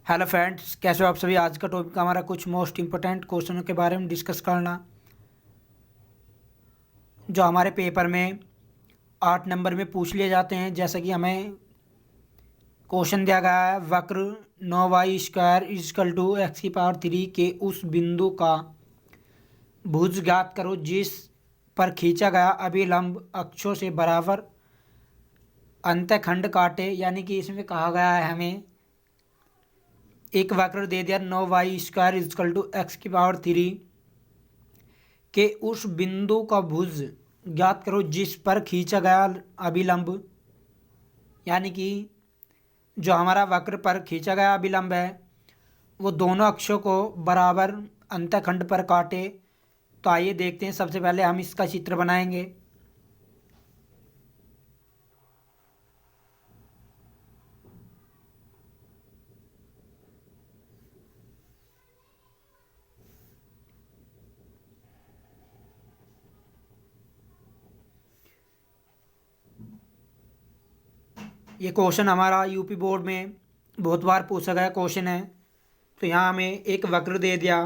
Hello friends, कैसे हो आप सभी। आज का टॉपिक हमारा कुछ मोस्ट इम्पोर्टेंट क्वेश्चनों के बारे में डिस्कस करना, जो हमारे पेपर में 8 नंबर में पूछ लिए जाते हैं। जैसा कि हमें क्वेश्चन दिया गया है, वक्र 9y² इजकल टू x³ के उस बिंदु का भुज ज्ञात करो जिस पर खींचा गया अभिलंब अक्षों से बराबर अंतःखंड काटे। यानी कि इसमें कहा गया है हमें एक वक्र दे दिया 9y² इजकल टू x³ के उस बिंदु का भुज ज्ञात करो जिस पर खींचा गया अभिलंब। यानी कि जो हमारा वक्र पर खींचा गया अभिलंब है वो दोनों अक्षों को बराबर अंतःखंड पर काटे। तो आइए देखते हैं। सबसे पहले हम इसका चित्र बनाएंगे। ये क्वेश्चन हमारा यूपी बोर्ड में बहुत बार पूछा गया क्वेश्चन है। तो यहाँ हमें एक वक्र दे दिया,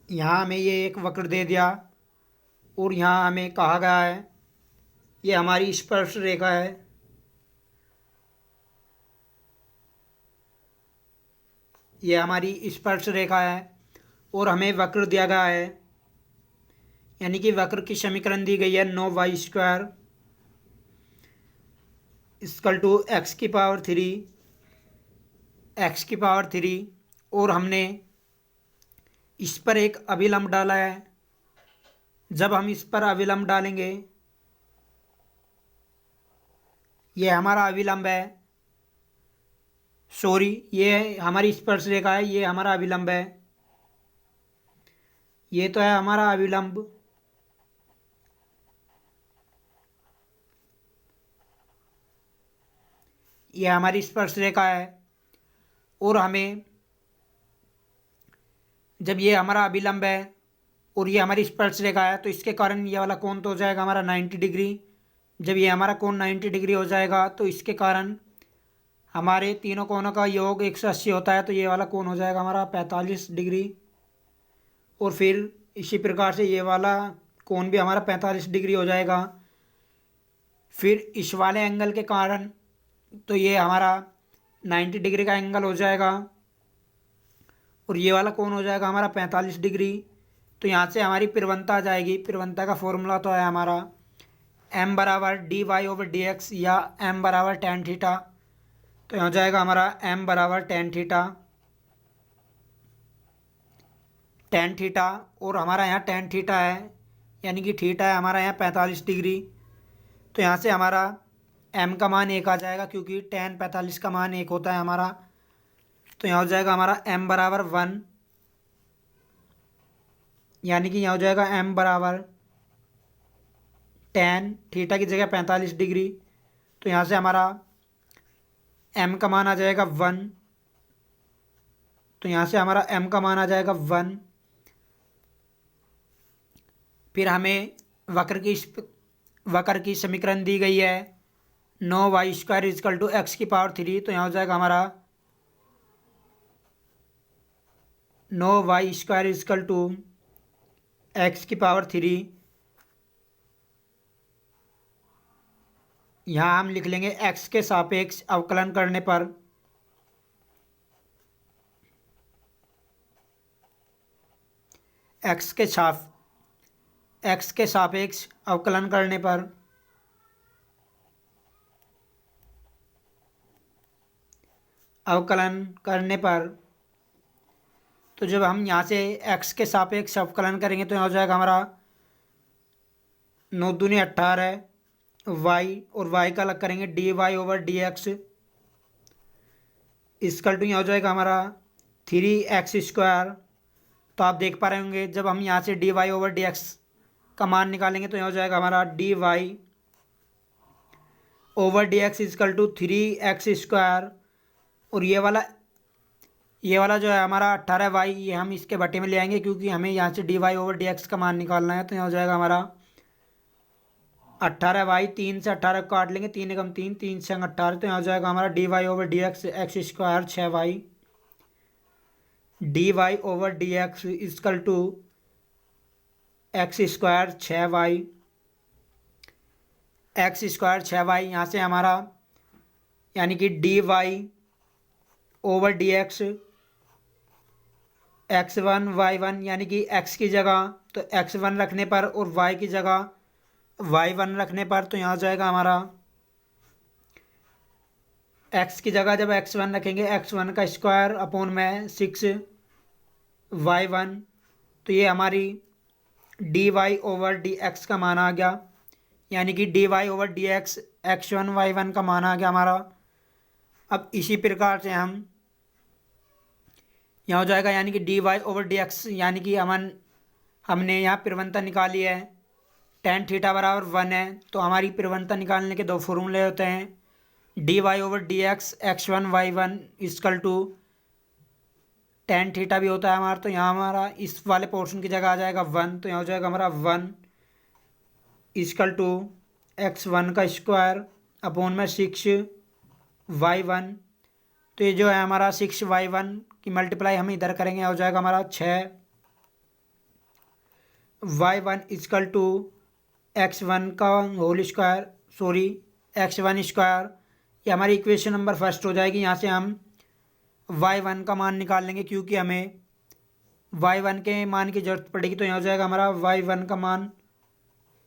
यहाँ हमें ये एक वक्र दे दिया और यहाँ हमें कहा गया है ये हमारी स्पर्श रेखा है। ये हमारी स्पर्श रेखा है और हमें वक्र दिया गया है। यानी कि वक्र की समीकरण दी गई है 9y² इक्वल टू x³ और हमने इस पर एक अभिलंब डाला है। जब हम इस पर अभिलंब डालेंगे, ये हमारा अभिलंब है, सॉरी ये हमारी स्पर्श रेखा है, ये हमारा अभिलंब है, ये तो है हमारा अभिलंब। ये हमारी स्पर्श रेखा है और हमें जब ये हमारा अभिलंब है और ये हमारी स्पर्श रेखा है तो इसके कारण ये वाला कोण तो हो जाएगा हमारा 90 डिग्री। जब ये हमारा कोण 90 डिग्री हो जाएगा तो इसके कारण हमारे तीनों कोणों का योग 180 होता है। तो ये वाला कोण हो जाएगा हमारा 45 डिग्री। और फिर इसी प्रकार से ये वाला कोण भी हमारा 45 डिग्री हो जाएगा। फिर इस वाले एंगल के कारण तो ये हमारा 90 डिग्री का एंगल हो जाएगा और ये वाला कोण हो जाएगा हमारा 45 डिग्री। तो यहाँ से हमारी प्रवणता आ जाएगी। प्रवणता का फॉर्मूला तो है हमारा m बराबर dy/dx या m बराबर tan थीटा। तो यहाँ हो जाएगा हमारा m बराबर tan थीटा और हमारा यहाँ tan थीटा है, यानी कि थीटा है हमारा यहाँ 45 डिग्री। तो यहाँ से हमारा m का मान 1 आ जाएगा क्योंकि tan 45 का मान 1 होता है हमारा। तो यहाँ हो जाएगा हमारा m बराबर 1, यानी कि यहाँ हो जाएगा m बराबर tan थीटा की जगह 45 डिग्री। तो यहाँ से हमारा m का मान आ जाएगा 1। तो यहाँ से हमारा m का मान आ जाएगा 1। फिर हमें वक्र की समीकरण दी गई है 9y² इजकल टू x³। तो यहाँ हो जाएगा हमारा 9y² इजकल टू x³। यहाँ हम लिख लेंगे x के सापेक्ष अवकलन करने पर x के सापेक्ष अवकलन करने पर तो जब हम यहाँ से x के सापेक्ष अवकलन करेंगे तो यहाँ हो जाएगा हमारा 9 दूनी 18 y और y का अलग करेंगे dy/dx इक्वल टू यहाँ हो जाएगा हमारा 3x²। तो आप देख पा रहे होंगे जब हम यहाँ से dy/dx का मान निकालेंगे तो यहाँ हो जाएगा हमारा dy/dx इक्वल टू 3x²। और ये वाला जो है हमारा 18y, ये हम इसके बटे में ले आएंगे क्योंकि हमें यहाँ से dy/dx का मान निकालना है। तो यहाँ हो जाएगा हमारा 18y, 3 से 18 को काट लेंगे, 3 एकम 3, 3 से 18, तो यहाँ हो जाएगा हमारा d Y over D x x square 6y, d Y over D x is equal to x square 6y, x square 6y। यहाँ से हमारा यानी कि d Y over D x x1 y1, यानी कि x की जगह तो x1 रखने पर और y की जगह y1 रखने पर, तो यहाँ हो जाएगा हमारा x की जगह जब x1 रखेंगे x1 का स्क्वायर अपॉन में 6y1, तो ये हमारी d Y over D x का मान आ गया, यानी कि d Y over D x x1 y1 का मान आ गया हमारा। अब इसी प्रकार से हम यहाँ हो जाएगा यानी कि d Y over D x, यानी कि हमने यहाँ प्रवणता निकाली है, tan थीटा बराबर 1 है, तो हमारी प्रवणता निकालने के दो फॉर्मूले होते हैं, d Y over D x x1 y1 is equal to tan theta भी होता है हमारा, तो यहाँ हमारा इस वाले पोर्शन की जगह आ जाएगा 1, तो यहाँ हो जाएगा हमारा 1 इजकल टू x1 का स्क्वायर अपॉन में 6y1, तो ये जो है हमारा 6y1 की मल्टीप्लाई हम इधर करेंगे, हो जाएगा हमारा 6y1 इजकल टू x1 का whole square, sorry x1 square, ये हमारी इक्वेशन नंबर फर्स्ट हो जाएगी। यहाँ से हम y1 का मान निकाल लेंगे क्योंकि हमें y1 के मान की ज़रूरत पड़ेगी, तो यहाँ हो जाएगा हमारा y1 का मान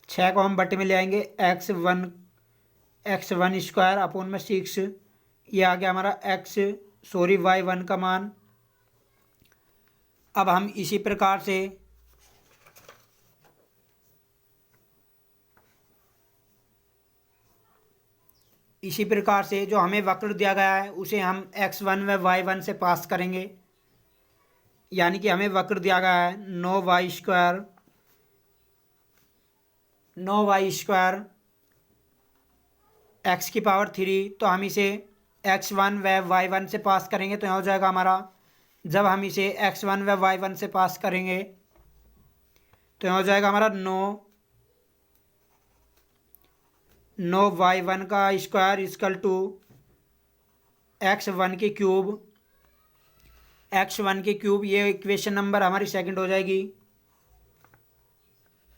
6 को हम बटे में ले आएंगे x1 स्क्वायर अपॉन में 6, ये आ गया हमारा y1 का मान। अब हम इसी प्रकार से जो हमें वक्र दिया गया है उसे हम x1 व y1 से पास करेंगे, यानी कि हमें वक्र दिया गया है 9y स्क्वायर x की पावर 3, तो हम इसे x1 व y1 से पास करेंगे, तो यहाँ हो जाएगा हमारा जब हम इसे x1 व y1 से पास करेंगे तो यहाँ हो जाएगा हमारा 9y1 का स्क्वायर इजकल टू x1 की क्यूब, ये इक्वेशन नंबर हमारी सेकंड हो जाएगी।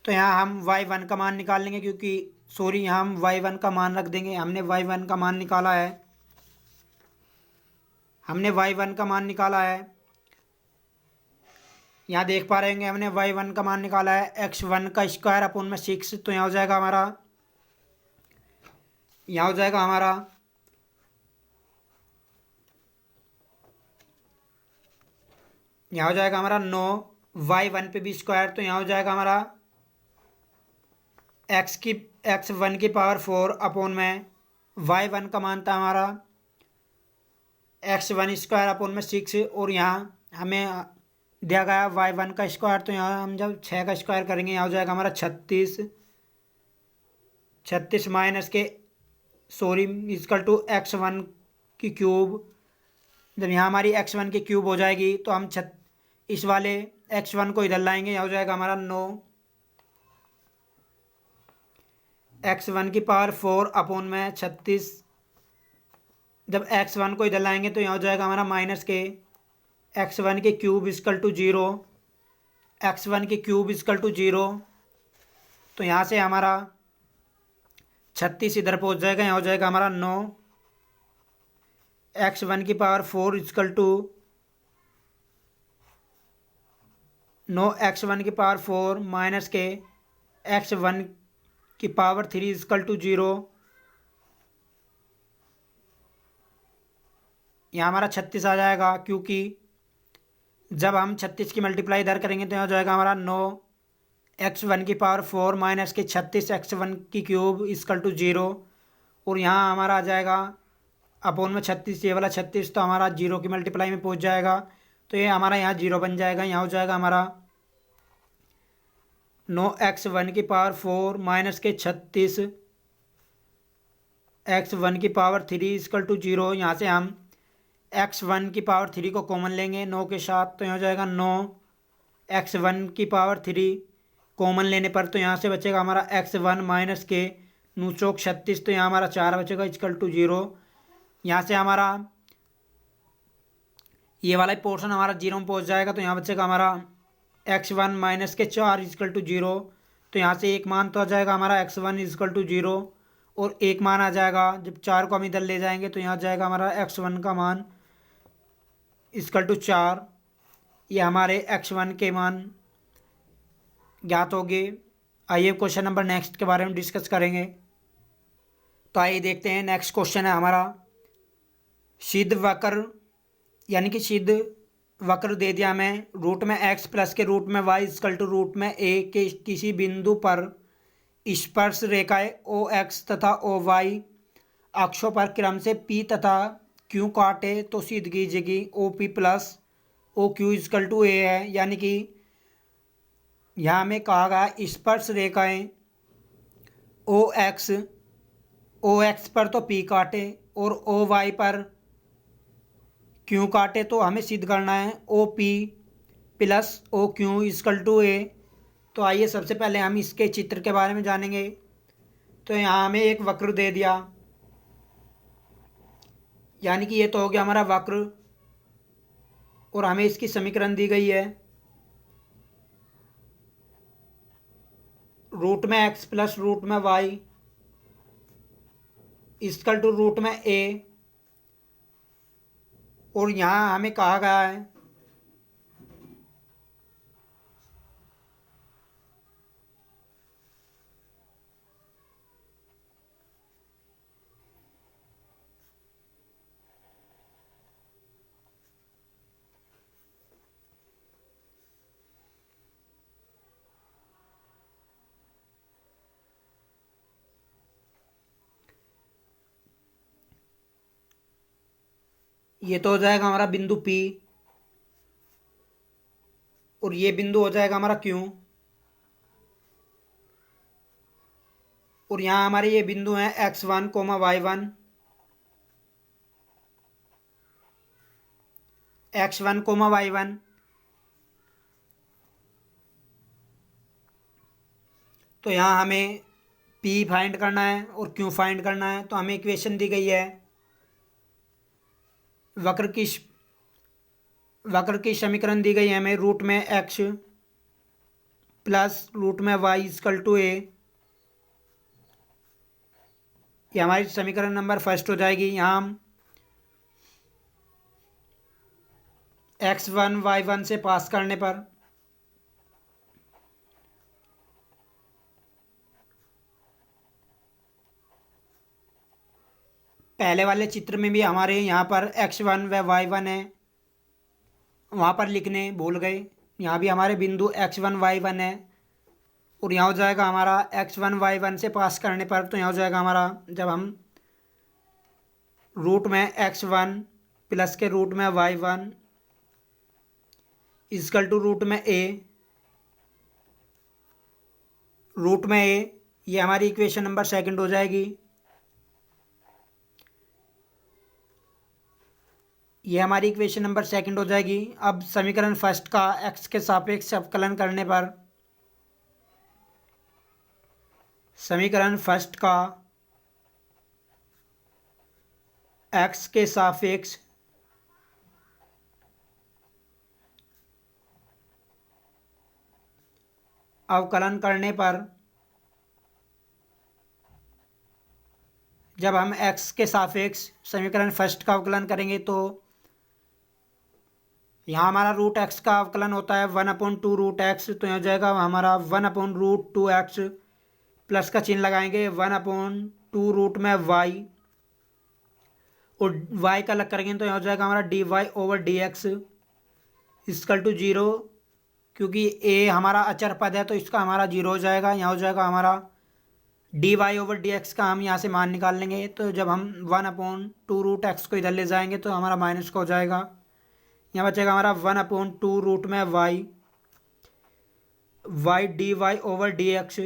तो यहाँ हम y1 का मान निकाल लेंगे क्योंकि यहाँ हम y1 का मान रख देंगे, हमने y1 का मान निकाला है, यहाँ देख पा रहे होंगे हमने y1 का मान निकाला है x1 का स्क्वायर अपॉन में 6, तो यहाँ हो जाएगा हमारा 9y1 पे भी स्क्वायर, तो यहाँ हो जाएगा हमारा x1 की पावर 4 अपॉन में y1 का मान था हमारा x1 स्क्वायर अपॉन में 6, और यहाँ हमें दिया गया y1 का स्क्वायर, तो यहाँ हम जब 6 का स्क्वायर करेंगे यहाँ हो जाएगा हमारा 36 माइनस के इजकल टू x1 की क्यूब। जब यहाँ हमारी x1 की क्यूब हो जाएगी तो हम इस वाले x1 को इधर लाएंगे, यहाँ हो जाएगा हमारा 9 x1 की पावर 4 अपॉन में 36, जब x1 को इधर लाएंगे तो यहाँ हो जाएगा हमारा माइनस के x1 की क्यूब इजकल टू 0, तो यहाँ से हमारा 36 इधर पहुँच जाएगा, यहाँ हो जाएगा हमारा 9 x1 की पावर 4 इजकल टू 9 x1 की पावर 4 माइनस के x1 की पावर 3 इजकल टू 0, यहाँ हमारा 36 आ जाएगा क्योंकि जब हम 36 की मल्टीप्लाई इधर करेंगे तो यहाँ हो जाएगा हमारा 9 x1 की पावर 4 माइनस के 36 x1 की क्यूब इजकल टू 0, और यहाँ हमारा आ जाएगा अपॉन में 36, ये वाला 36 तो हमारा 0 की मल्टीप्लाई में पहुँच जाएगा, तो ये हमारा यहाँ 0 बन जाएगा, यहाँ हो जाएगा हमारा 9 x1 की पावर 4 माइनस के 36 x1 की पावर 3 इजकल टू 0, यहाँ से हम x1 की पावर 3 को कॉमन लेंगे 9 के साथ, तो यहाँ हो जाएगा 9 x1 की पावर 3 कॉमन लेने पर, तो यहाँ से बचेगा हमारा x1 माइनस के 9 चौक 36, तो यहाँ हमारा 4 बचेगा इक्वल टू 0। यहाँ से हमारा ये वाला पोर्शन हमारा 0 में पहुँच जाएगा, तो यहाँ बचेगा हमारा x1 माइनस के 4 इक्वल टू 0। तो यहाँ से एक मान तो आ जाएगा हमारा x1 इक्वल टू 0, और एक मान आ जाएगा जब 4 को हम इधर ले जाएंगे तो यहाँ जाएगा हमारा x1 का मान इक्वल टू 4। ये हमारे x1 के मान ज्ञात हो गए। आइए क्वेश्चन नंबर नेक्स्ट के बारे में डिस्कस करेंगे। तो आइए देखते हैं, नेक्स्ट क्वेश्चन है हमारा सिद्ध वक्र, यानी कि सिद्ध वक्र दे दिया हमें रूट में x प्लस के रूट में y इक्वल टू रूट में a के किसी बिंदु पर स्पर्श रेखाएं ओ एक्स तथा ओ वाई अक्षों पर क्रम से p तथा q काटे तो सिद्ध कीजिएगी O P plus O Q equal to A है। यानी कि यहाँ में कहा गया स्पर्श रेखाएं ओ एक्स पर तो p काटे और ओ वाई पर q काटे, तो हमें सिद्ध करना है O P plus O Q equal to A. तो आइए सबसे पहले हम इसके चित्र के बारे में जानेंगे। तो यहाँ हमें एक वक्र दे दिया, यानी कि ये तो हो गया हमारा वक्र, और हमें इसकी समीकरण दी गई है रूट में x प्लस रूट में y इक्वल टू रूट में a, और यहाँ हमें कहा गया है ये तो हो जाएगा हमारा बिंदु P, और ये बिंदु हो जाएगा हमारा Q, और यहाँ हमारे ये बिंदु हैं x1 coma y1, x1 coma y1। तो यहाँ हमें P फाइंड करना है और Q फाइंड करना है। तो हमें इक्वेशन दी गई है वक्र की समीकरण दी गई है हमें रूट में x प्लस रूट में y इक्वल टू a। ये हमारी समीकरण नंबर फर्स्ट हो जाएगी। यहाँ हम x1 y1 से पास करने पर पहले वाले चित्र में भी हमारे यहाँ पर x1 व y1 है, वहाँ पर लिखने भूल गए। यहाँ भी हमारे बिंदु x1 y1 है, और यहाँ हो जाएगा हमारा x1 y1 से पास करने पर, तो यहाँ हो जाएगा हमारा जब हम रूट में x1 प्लस के रूट में y1 इक्वल टू रूट में a, ये हमारी इक्वेशन नंबर सेकंड हो जाएगी। ये हमारी इक्वेशन नंबर सेकंड हो जाएगी। अब समीकरण फर्स्ट का x के सापेक्ष अवकलन करने पर, समीकरण फर्स्ट का x के सापेक्ष अवकलन करने पर, जब हम x के सापेक्ष समीकरण फर्स्ट का अवकलन करेंगे तो यहाँ हमारा रूट x का अवकलन होता है 1/2 रूट x। तो यहाँ हो जाएगा हमारा 1/√2x, प्लस का चिन्ह लगाएंगे 1/2 रूट में y, और y का अलग करेंगे तो यहाँ हो जाएगा हमारा dy/dx इक्वल टू 0। क्योंकि a हमारा अचर पद है तो इसका हमारा 0 हो जाएगा। यहाँ हो जाएगा हमारा dy/dx का हम यहाँ से मान निकाल लेंगे। तो जब हम 1/2 रूट x को इधर ले जाएंगे तो हमारा माइनस का हो जाएगा। यहाँ बचेगा हमारा 1/2 रूट में y dy/dx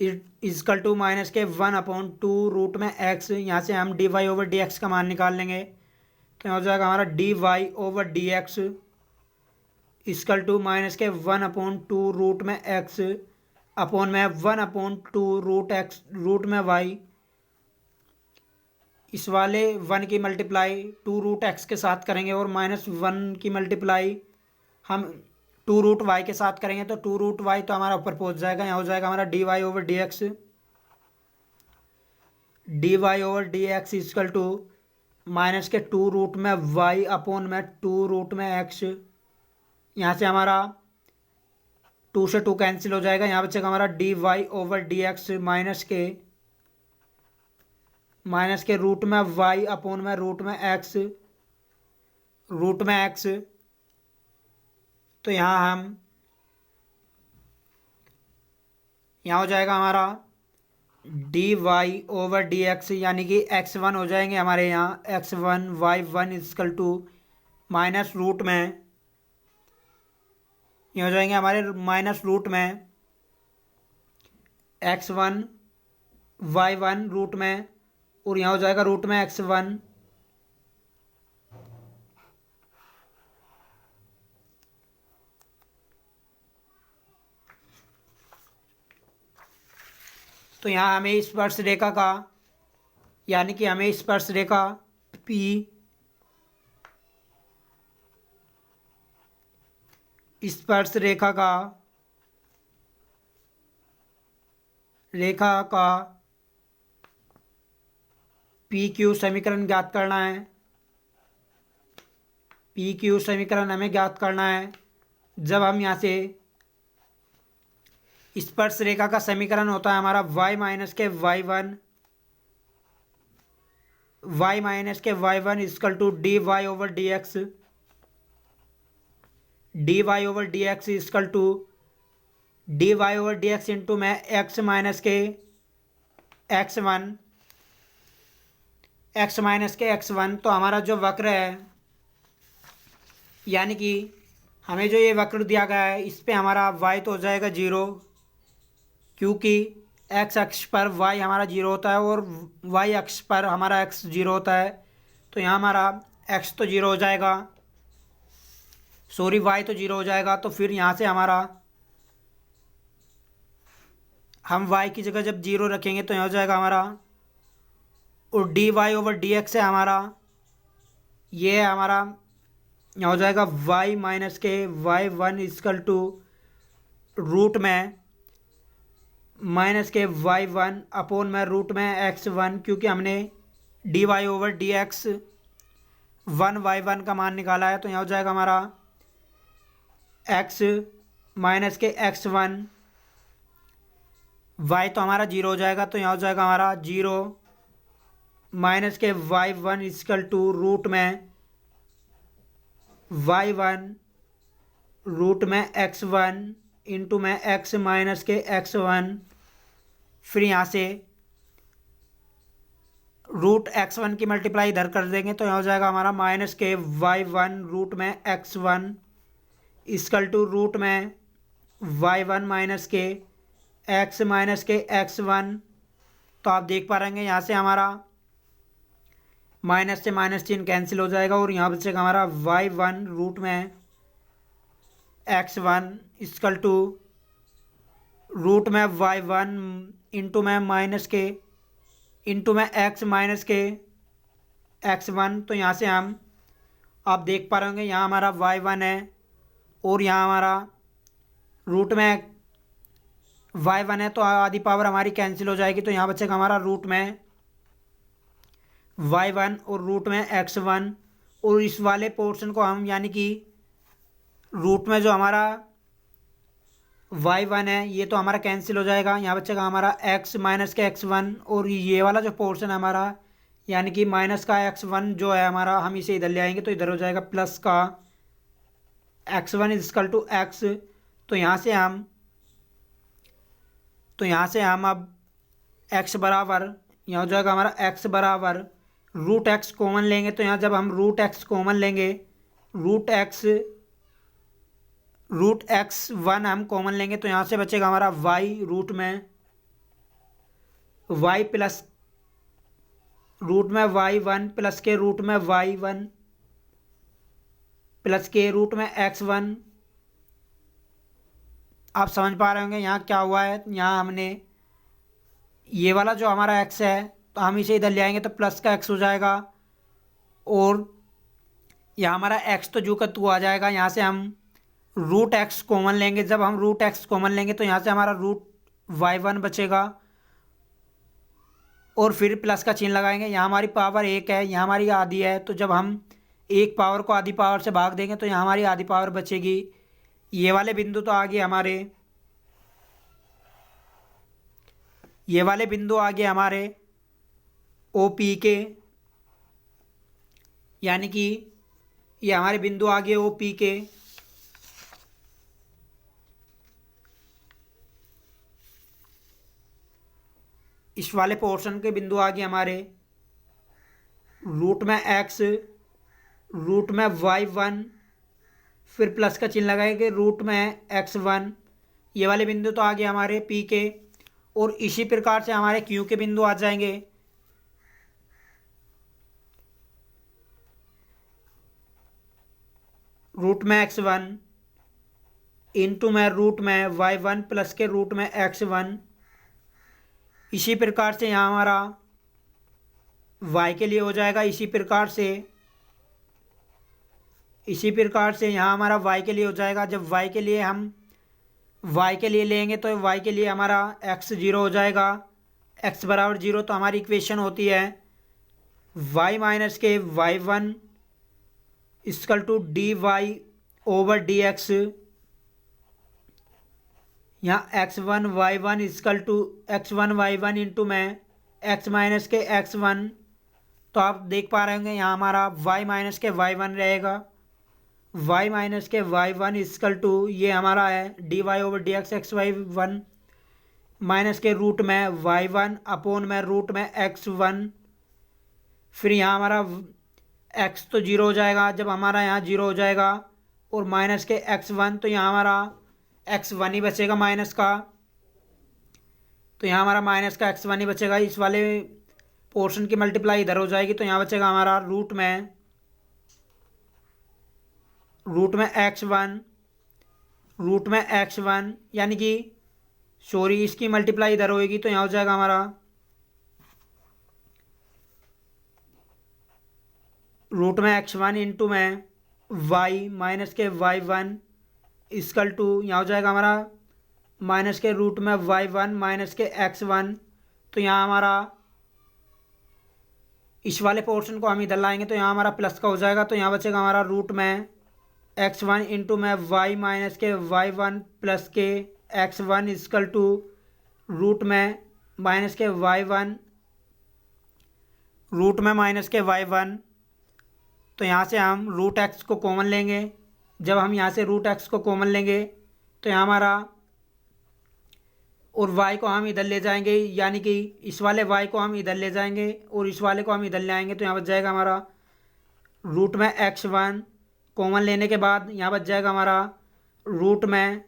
equal to minus के 1/2 रूट में x। यहाँ से हम dy/dx का मान निकाल लेंगे तो यहाँ हो जाएगा हमारा dy/dx इक्वल टू माइनस के 1/2 रूट में x अपॉन में 1/2 रूट एक्स रूट में वाई, इस वाले 1 की मल्टीप्लाई 2 रूट एक्स के साथ करेंगे और -1 की मल्टीप्लाई हम 2 रूट वाई के साथ करेंगे, तो 2 रूट वाई तो हमारा ऊपर पहुंच जाएगा। यहाँ हो जाएगा हमारा dy/dx, dy/dx is equal to minus के 2 रूट में वाई अपॉन में 2 रूट में एक्स। यहाँ से हमारा 2 से 2 कैंसिल हो जाएगा, यहाँ बचेगा हमारा dy/dx माइनस के रूट में वाई अपॉन में रूट में एक्स, तो यहाँ हो जाएगा हमारा dy/dx यानी कि x1 हो जाएंगे हमारे यहाँ x1 y1 is equal to minus root में, ये हो जाएंगे हमारे माइनस रूट में x1 y1 रूट में, और यहाँ हो जाएगा रूट में x1। तो यहाँ हमें स्पर्श रेखा का यानी कि हमें स्पर्श रेखा P स्पर्श रेखा का पी क्यू समीकरण ज्ञात करना है। पी क्यू समीकरण हमें ज्ञात करना है। जब हम यहाँ से स्पर्श रेखा का समीकरण होता है हमारा y माइनस के y1 is equal to dy/dx, dy/dx is equal to dy/dx into में x माइनस के x1, तो हमारा जो वक्र है यानी कि हमें जो ये वक्र दिया गया है इस पे हमारा y तो हो जाएगा 0, क्योंकि x अक्ष पर y हमारा 0 होता है और y अक्ष पर हमारा x 0 होता है, तो यहाँ हमारा x तो 0 हो जाएगा, सॉरी y तो 0 हो जाएगा। तो फिर यहाँ से हमारा हम y की जगह जब 0 रखेंगे तो यहाँ हो जाएगा हमारा, और dy/dx है हमारा, ये है हमारा, यहाँ हो जाएगा y माइनस के y1 इजकल टू रूट में माइनस के y1 अपॉन में रूट में x1, क्योंकि हमने dy/dx 1/y1 का मान निकाला है, तो यहाँ हो जाएगा हमारा x माइनस के x1, y तो हमारा 0 हो जाएगा, तो यहाँ हो जाएगा हमारा 0 माइनस के y1 इजकल टू रूट में y1 रूट में x1 इंटू में x माइनस के x1, फिर यहाँ से रूट x1 की मल्टीप्लाई इधर कर देंगे, तो यहाँ हो जाएगा हमारा माइनस के y1 रूट में x1 इजकल टू रूट में y1 माइनस के x1। तो आप देख पा रहे हैं यहाँ से हमारा माइनस से माइनस चिन्ह कैंसिल हो जाएगा, और यहाँ बचेगा हमारा y1 रूट में x1 इजकल टू रूट में y1 इंटू में माइनस के इंटू में x माइनस के x1। तो यहाँ से हम आप देख पा रहे होंगे यहाँ हमारा y1 है और यहाँ हमारा रूट में y1 है, तो आधी पावर हमारी कैंसिल हो जाएगी, तो यहाँ बचेगा हमारा रूट में y1 और रूट में x1, और इस वाले पोर्शन को हम यानी कि रूट में जो हमारा y1 है ये तो हमारा कैंसिल हो जाएगा, यहाँ बचेगा हमारा x माइनस के x1, और ये वाला जो पोर्शन है हमारा यानी कि माइनस का x1 जो है हमारा, हम इसे इधर ले आएंगे तो इधर हो जाएगा प्लस का x1 इजकल टू x। तो यहाँ से हम अब x बराबर, यहाँ हो जाएगा हमारा x बराबर रूट x कॉमन लेंगे, तो यहाँ जब हम रूट x कॉमन लेंगे रूट x1 हम कॉमन लेंगे, तो यहाँ से बचेगा हमारा y रूट में y प्लस रूट में y1 प्लस के रूट में y1 प्लस के रूट में x1 आप समझ पा रहे होंगे यहाँ क्या हुआ है। यहाँ हमने ये वाला जो हमारा एक्स है तो हम इसे इधर ले आएंगे तो प्लस का एक्स हो जाएगा, और यहाँ हमारा एक्स तो जू का तू आ जाएगा। यहाँ से हम रूट एक्स कॉमन लेंगे। जब हम रूट एक्स कॉमन लेंगे तो यहाँ से हमारा रूट वाई वन बचेगा, और फिर प्लस का चिन्ह लगाएंगे। यहाँ हमारी पावर एक है, यहाँ हमारी आधी है, तो जब हम एक पावर को आधी पावर से भाग देंगे तो यहाँ हमारी आधी पावर बचेगी। ये वाले बिंदु तो आ गए हमारे, ये वाले बिंदु आ गए हमारे ओ पी के, यानी कि ये हमारे बिंदु आ गए ओ पी के। इस वाले पोर्शन के बिंदु आ गए हमारे रूट में एक्स, रूट में वाई वन, फिर प्लस का चिन्ह लगाएंगे रूट में एक्स वन। ये वाले बिंदु तो आ गए हमारे पी के, और इसी प्रकार से हमारे क्यू के बिंदु आ जाएंगे। रूट में एक्स वन इंटू में रूट में वाई वन प्लस के रूट में एक्स वन। इसी प्रकार से यहाँ हमारा y के लिए हो जाएगा। इसी प्रकार से यहाँ हमारा y के लिए हो जाएगा। जब y के लिए हम y के लिए लेंगे तो y के लिए हमारा x जीरो हो जाएगा। x बराबर जीरो, तो हमारी इक्वेशन होती है y माइनस के Y one equal to D Y over D X. यहाँ X one Y one equal to X one Y one into में एक्स माइनस के एक्स वन। तो आप देख पा रहे होंगे यहाँ हमारा y माइनस के वाई वन रहेगा। y माइनस के वाई वन इक्वल टू ये हमारा है D Y over D x X Y one minus के रूट में वाई वन अपोन में रूट में एक्स वन। फिर यहाँ हमारा x तो जीरो हो जाएगा। जब हमारा यहाँ जीरो हो जाएगा और माइनस के एक्स वन, तो यहाँ हमारा एक्स वन ही बचेगा माइनस का। तो यहाँ हमारा माइनस का एक्स वन ही बचेगा। इस वाले पोर्शन की मल्टीप्लाई इधर हो जाएगी, तो यहाँ बचेगा हमारा रूट में एक्स वन, यानी कि सॉरी इसकी मल्टीप्लाई इधर होएगी, तो यहाँ हो जाएगा हमारा रूट में एक्स वन इंटू में वाई माइनस के वाई वन इक्वल टू यहाँ हो जाएगा हमारा माइनस के रूट में वाई वन माइनस के एक्स वन। तो यहाँ हमारा इस वाले पोर्शन को हम इधर लाएंगे तो यहाँ हमारा प्लस का हो जाएगा। तो यहाँ बचेगा हमारा रूट में एक्स वन इंटू में वाई माइनस के वाई वन प्लस के x one equal to root में माइनस के वाई वन तो यहाँ से हम रूट एक्स को कॉमन लेंगे। जब हम यहाँ से रूट एक्स को कॉमन लेंगे तो यहाँ हमारा और y को हम इधर ले जाएंगे, यानी कि इस वाले y को हम इधर ले जाएंगे और इस वाले को हम इधर ले आएंगे। तो यहाँ बच जाएगा हमारा रूट में एक्स वन कॉमन लेने के बाद यहाँ बच जाएगा हमारा रूट में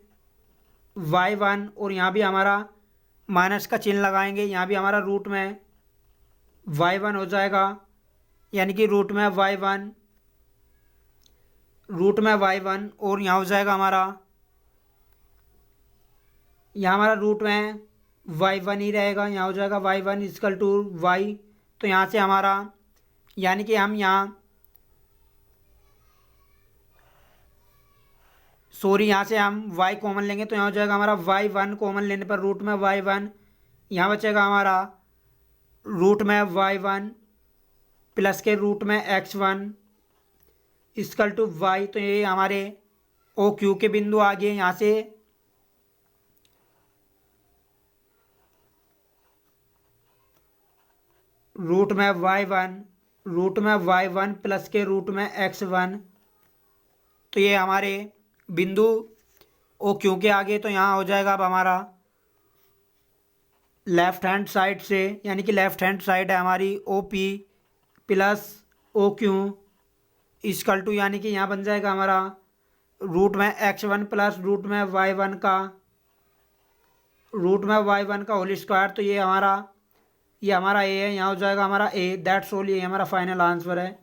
वाई वन, और यहाँ भी हमारा माइनस का चिन्ह लगाएंगे। यहाँ भी हमारा रूट में वाई वन हो जाएगा, यानी कि रूट में वाई वन और यहाँ हो जाएगा हमारा रूट में वाई वन ही रहेगा। यहाँ हो जाएगा y one equal to y. तो यहाँ से हमारा यानी कि हम यहाँ यहाँ से हम y कॉमन लेंगे तो यहाँ हो जाएगा हमारा वाई वन कॉमन लेने पर रूट में वाई वन। यहाँ बचेगा हमारा रूट में वाई वन प्लस के रूट में x one equal to y. तो ये हमारे ओ क्यू के बिंदु आ गए। यहाँ से रूट में वाई वन प्लस के रूट में एक्स वन। तो ये हमारे बिंदु ओ क्यू के आगे। तो यहाँ हो जाएगा अब हमारा लेफ्ट हैंड साइड से, यानी कि लेफ्ट हैंड साइड है हमारी O P plus O Q equal to, यानी कि यहाँ बन जाएगा हमारा रूट में एक्स वन प्लस रूट में वाई वन का होल स्क्वायर। तो ये हमारा ए है। यहाँ हो जाएगा हमारा ए। दैट्स ऑल, ये हमारा फाइनल आंसर है।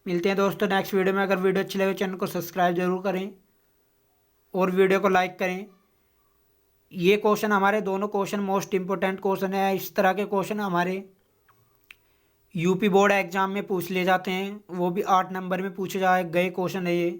मिलते हैं दोस्तों नेक्स्ट वीडियो में। अगर वीडियो अच्छी लगे चैनल को सब्सक्राइब जरूर करें और वीडियो को लाइक करें। ये क्वेश्चन हमारे दोनों क्वेश्चन मोस्ट इम्पोर्टेंट क्वेश्चन है। इस तरह के क्वेश्चन हमारे यूपी बोर्ड एग्जाम में पूछ लिए जाते हैं, वो भी 8 नंबर में पूछे गए क्वेश्चन है ये।